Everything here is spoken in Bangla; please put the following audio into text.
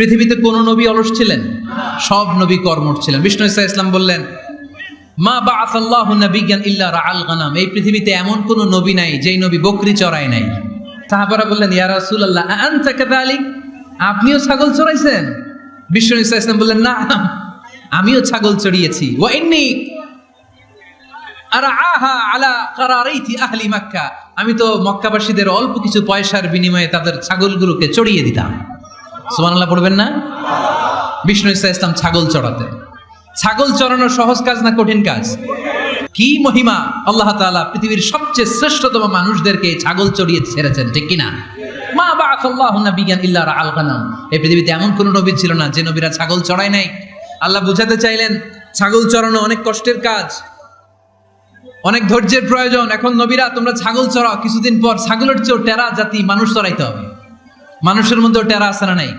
পৃথিবীতে কোন নবী অলস ছিলেন? সব নবী কর্মঠ ছিলেন। বিষ্ণু ইসা ইসলাম বললেন, মা বাআসাল্লাহু নাবিয়্যান ইল্লা রাআল গানাম। এই পৃথিবীতে এমন কোন নবী নাই যেই নবী বকরি চড়ায় নাই। সাহাবারা বললেন, ইয়া রাসূলুল্লাহ আনতা কাযালিক, আপনিও ছাগল চড়াইছেন? বিষ্ণু ইসা ইসলাম বললেন, না, আমিও ছাগল চড়িয়েছি। ওয়া ইন্নী আরআহা আলা কারারাইতি আহলি মক্কা, আমি তো মক্কাবাসীদের অল্প কিছু পয়সার বিনিময়ে তাদের ছাগলগুলোকে চড়িয়ে দিতাম। সুবহানাল্লাহ পড়বেন না? বিষ্ণু ইসা ইসলাম ছাগল চড়াতেন। ছাগল চড়ানো সহজ কাজ না কঠিন কাজ? কি মহিমা! আল্লাহ তাআলা পৃথিবীর সবচেয়ে শ্রেষ্ঠতম মানুষদেরকে ছাগল চড়িয়ে ছেড়েছেন, ঠিক কিনা? মা বাআসাল্লাহু নাবিয়্যান ইল্লা রাআল গানাম। এই পৃথিবীতে এমন কোন নবী ছিল না যে নবীরা ছাগল চড়ায় নাই। আল্লাহ বুঝাতে চাইলেন ছাগল চড়ানো অনেক কষ্টের কাজ, অনেক ধৈর্যের প্রয়োজন। এখন নবীরা তোমরা ছাগল চড়াও, কিছুদিন পর ছাগলের চেয়েও টেরা জাতি মানুষ চড়াইতে হবে। মানুষের মধ্যেও টেরা আছে না নাই?